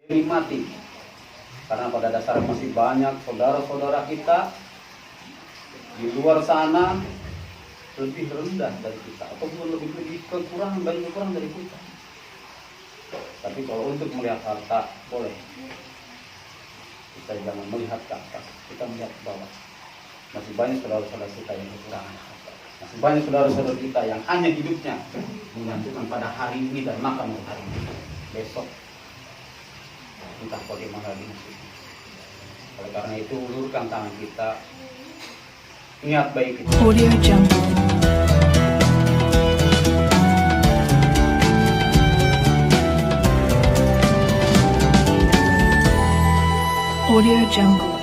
Nikmati, karena pada dasarnya masih banyak saudara-saudara kita di luar sana lebih rendah dari kita ataupun lebih kekurangan dari kita. Tapi kalau untuk melihat harta boleh, kita jangan melihat ke atas, kita melihat ke bawah. Masih banyak saudara-saudara kita yang kekurangan harta, masih banyak saudara-saudara kita yang hanya hidupnya menggantungkan pada hari ini dan makan hari ini. Besok entah bagaimana nasibnya. Oleh karena itu ulurkan tangan kita, niat baik kita. Audio Jungle. Audio Jungle.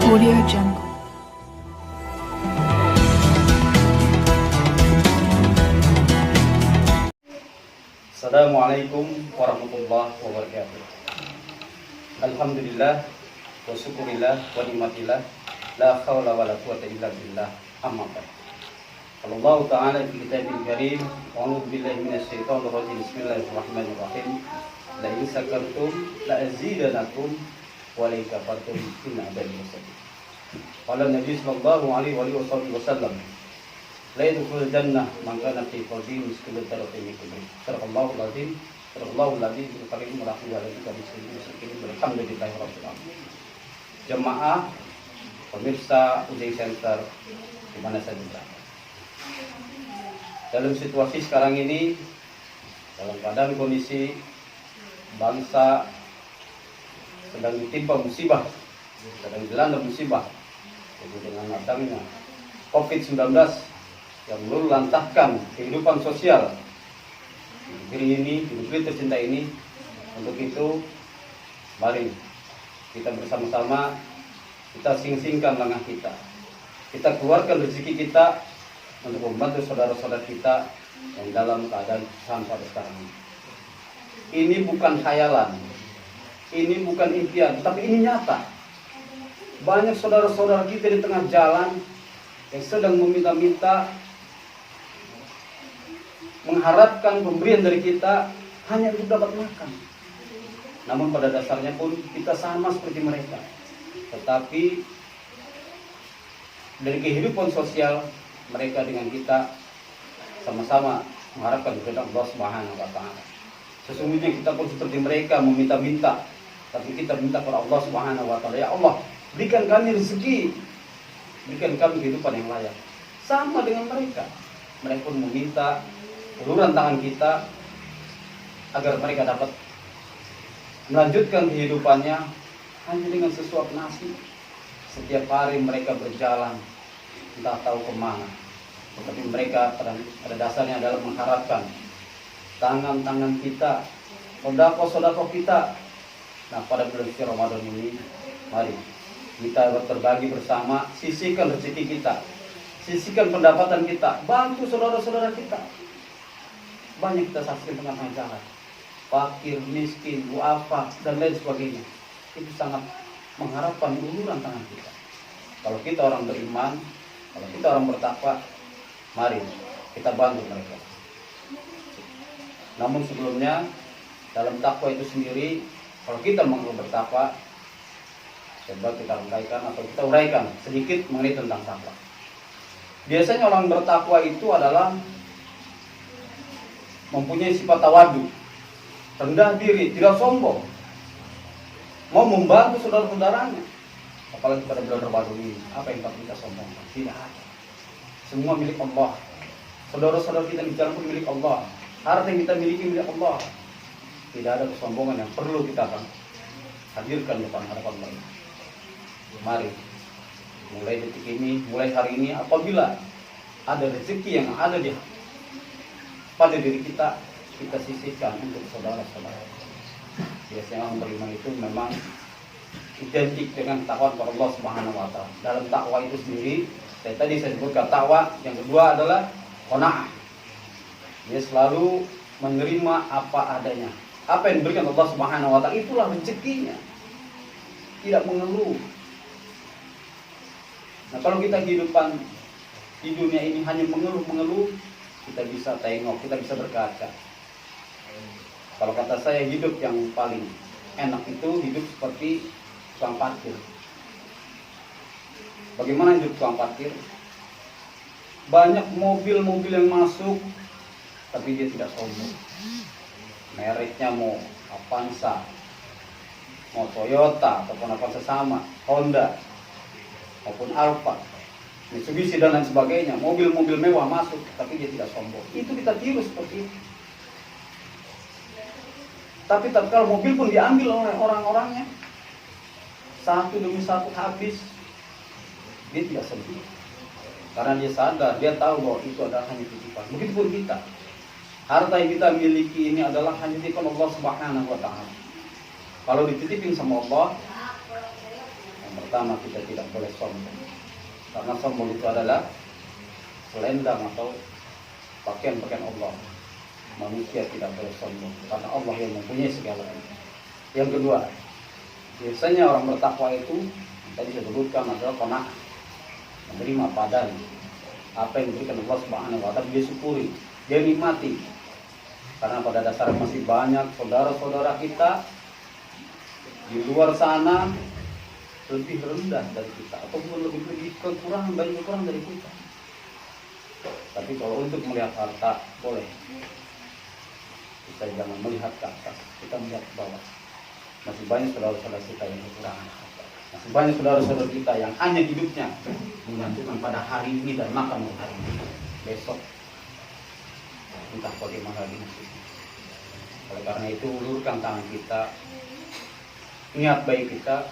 Audio Jungle. Assalamualaikum warahmatullahi wabarakatuh. Alhamdulillah wa syukurillah wa nikmatillah, la haula wa la quwata illa billah, amma ba'd. Allah Ta'ala fi kitabil karim, wa a'udzu billahi minasy syaithanir rajim. Bismillahirrahmanirrahim. La in syakartum la azidanakum wa la in kafartum inna adzabi lasyadid. Qala Nabi sallallahu alaihi wasallam, la yadkhulul jannah man kana fi qalbihi mithqalu dzarratin min kibr. Sadaqallahu al-azim. Sadaqallahu al-azim. Karim warahmatullahi wabarakatuh. Alhamdulillahi rabbil alamin. Jemaah pemirsa Uday Center di mana saja berada. Dalam situasi sekarang ini, dalam keadaan kondisi bangsa sedang ditimpa musibah, sedang dilanda musibah, jadi dengan datangnya COVID-19 yang meluluhlantahkan kehidupan sosial di negeri ini, di negeri tercinta ini. Untuk itu, mari kita bersama-sama kita sing-singkan langkah kita. Kita keluarkan rezeki kita untuk membantu saudara-saudara kita yang dalam keadaan kesusahan pada sekarang ini. Ini bukan khayalan, ini bukan impian, tapi ini nyata. Banyak saudara-saudara kita di tengah jalan yang sedang meminta-minta, mengharapkan pemberian dari kita hanya untuk dapat makan. Namun pada dasarnya pun kita sama seperti mereka. Tetapi dari kehidupan sosial mereka dengan kita sama-sama mengharapkan kepada Allah Subhanahu wa Ta'ala. Sesungguhnya kita pun seperti mereka meminta-minta, tapi kita minta kepada Allah Subhanahu wa Ta'ala, ya Allah, berikan kami rezeki, berikan kami kehidupan yang layak. Sama dengan mereka, mereka pun meminta uluran tangan kita agar mereka dapat melanjutkan kehidupannya hanya dengan sesuap nasi. Setiap hari mereka berjalan entah tahu kemana, tetapi mereka pada dasarnya adalah mengharapkan tangan-tangan kita, sodako kita. Nah, pada bulan suci Ramadan ini, mari kita berbagi bersama, sisihkan rezeki kita, sisihkan pendapatan kita, bantu saudara-saudara kita. Banyak kita saksikan tengah-tengah jalan, fakir, miskin, duafa, dan lain sebagainya. Itu sangat mengharapkan uluran tangan kita. Kalau kita orang beriman, kalau kita orang bertakwa, mari kita bantu mereka. Namun sebelumnya, dalam takwa itu sendiri, kalau kita mau bertakwa, coba kita rangkaikan atau kita uraikan sedikit mengenai tentang takwa. Biasanya orang bertakwa itu adalah mempunyai sifat tawadu, rendah diri, tidak sombong, mau membantu saudara-saudaranya. Apalagi pada bulan Ramadan ini, apa yang patut kita sombongkan? Tidak ada. Semua milik Allah. Saudara-saudara kita di jalan pun milik Allah. Harta yang kita miliki milik Allah. Tidak ada kesombongan yang perlu kita hadirkan depan hadapan Allah. Mari, mulai detik ini, mulai hari ini, apabila ada rezeki yang ada pada diri kita, kita sisihkan untuk saudara-saudara. Biasanya orang beriman itu memang identik dengan takwa kepada Allah Subhanahu wa Ta'ala. Dalam takwa itu sendiri, tadi saya sebutkan takwa, yang kedua adalah qanaah. Dia selalu menerima apa adanya. Apa yang diberikan Allah Subhanahu wa Ta'ala itulah rezekinya. Tidak mengeluh. Nah, kalau kita kehidupan di dunia ini hanya mengeluh-mengeluh, kita bisa tengok, kita bisa berkaca. Kalau kata saya, hidup yang paling enak itu hidup seperti tukang parkir. Bagaimana hidup tukang parkir? Banyak mobil-mobil yang masuk, tapi dia tidak sombong. Mereknya mau Avanza, mau Toyota ataupun Avanza sama, Honda maupun Alfa, Mitsubishi dan lain sebagainya, mobil-mobil mewah masuk, tapi dia tidak sombong. Itu kita tiru seperti itu. Tapi tatkala mobil pun diambil oleh orang-orangnya, satu demi satu habis, dia tidak sedih. Karena dia sadar, dia tahu bahwa itu adalah hanya titipan. Begitupun kita. Harta yang kita miliki ini adalah hanya titipan Allah Subhanahu wa Ta'ala. Kalau dititipin sama Allah, yang pertama kita tidak boleh sombong. Karena sombong itu adalah selendang atau pakaian-pakaian Allah. Manusia tidak boleh sombong karena Allah yang mempunyai segalanya. Yang kedua, biasanya orang bertakwa itu tadi saya sebutkan adalah qanaah, menerima padanya apa yang diberikan Allah Subhanahu wa Ta'ala, dia syukuri, dia nikmati. Karena pada dasarnya masih banyak saudara-saudara kita di luar sana lebih rendah dari kita ataupun lebih kekurangan, banyak kekurangan dari kita. Tapi kalau untuk melihat harta boleh, kita jangan melihat ke atas, kita melihat ke bawah. Masih banyak saudara-saudara kita yang kekurangan harta. Masih banyak saudara-saudara kita yang hanya hidupnya menggantungkan pada hari ini dan makan hari ini. Besok entah bagaimana lagi nasibnya. Oleh karena itu, ulurkan tangan kita, niat baik kita,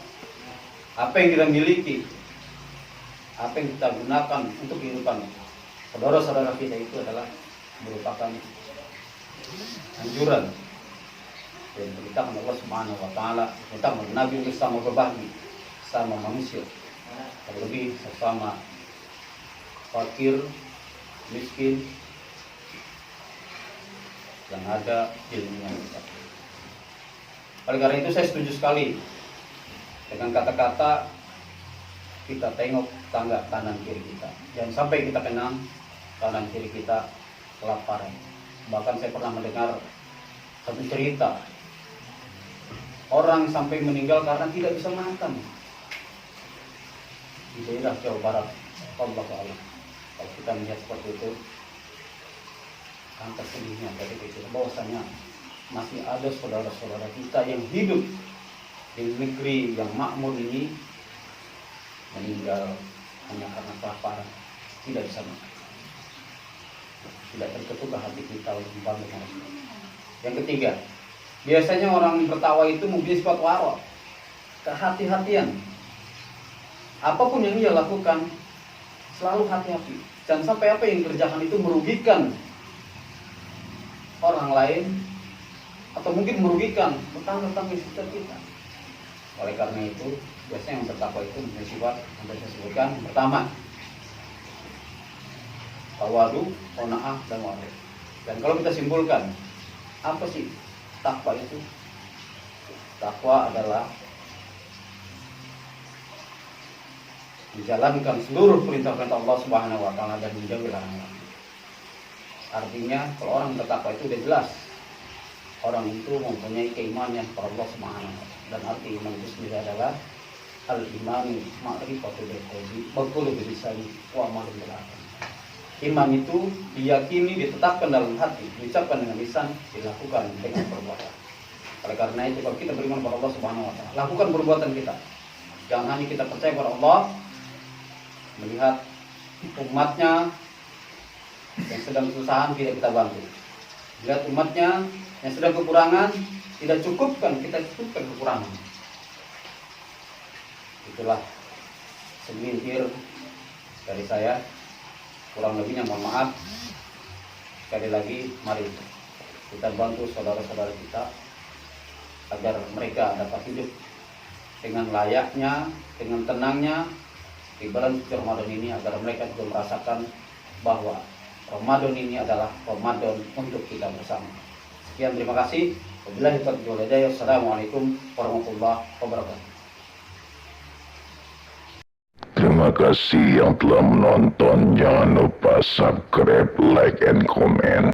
apa yang kita miliki, apa yang kita gunakan untuk kehidupan saudara-saudara kita itu adalah merupakan anjuran dan perintah Allah Subhanahu wa Ta'ala, perintah Nabi untuk sama berbagi sama manusia, terlebih sesama fakir, miskin yang ada ilmunya. Oleh karena itu saya setuju sekali dengan kata-kata kita tengok tangga kanan kiri kita. Jangan sampai kita kenang kanan kiri kita kelaparan. Bahkan saya pernah mendengar satu cerita, orang sampai meninggal karena tidak bisa makan di daerah Jawa Barat. Allah. Kalau kita melihat seperti itu, angka sedihnya dari itu bahwasanya masih ada saudara-saudara kita yang hidup di negeri yang makmur ini meninggal hanya karena kelaparan, tidak bisa makan. Tidak terketuk hati kita untuk membanggakan. Yang ketiga, biasanya orang bertawa itu mempunyai sifat waro, kehati-hatian. Apapun yang ia lakukan selalu hati-hati. Jangan sampai apa yang dikerjakan itu merugikan orang lain atau mungkin merugikan tetangga-tetangga di sekitar kita. Oleh karena itu, biasanya yang bertakwa itu mempunyai sifat yang saya sebutkan. Pertama, tawadu, qanaah, dan waro. Dan kalau kita simpulkan, apa sih takwa itu? Takwa adalah menjalankan seluruh perintah-perintah Allah Subhanahu wa Ta'ala dan menjauhi larangan. Artinya, kalau orang bertakwa itu sudah jelas orang itu mempunyai keimanan kepada Allah Subhanahu wa Ta'ala. Dan arti iman itu sendiri adalah al-imanu ma'rifatul qalbi wa qawlu bil lisani wa amalun bil arkan. Iman itu diyakini, ditetapkan dalam hati, diucapkan dengan lisan, dilakukan dengan perbuatan. Oleh karena itu, kalau kita beriman kepada Allah Subhanahu wa Ta'ala, lakukan perbuatan kita. Jangan hanya kita percaya kepada Allah, melihat umatnya yang sedang kesusahan tidak kita bantu. Lihat umatnya yang sedang kekurangan, tidak cukupkan, kita cukupkan kekurangan. Itulah segelintir dari saya. Kurang lebihnya mohon maaf. Sekali lagi, mari kita bantu saudara-saudara kita agar mereka dapat hidup dengan layaknya, dengan tenangnya di bulan suci Ramadan ini, agar mereka juga merasakan bahwa Ramadan ini adalah Ramadan untuk kita bersama. Sekian, terima kasih. Wabillahi taufiq wal hidayah. Assalamualaikum warahmatullahi wabarakatuh. Terima kasih yang telah menonton. Jangan lupa subscribe, like, and comment.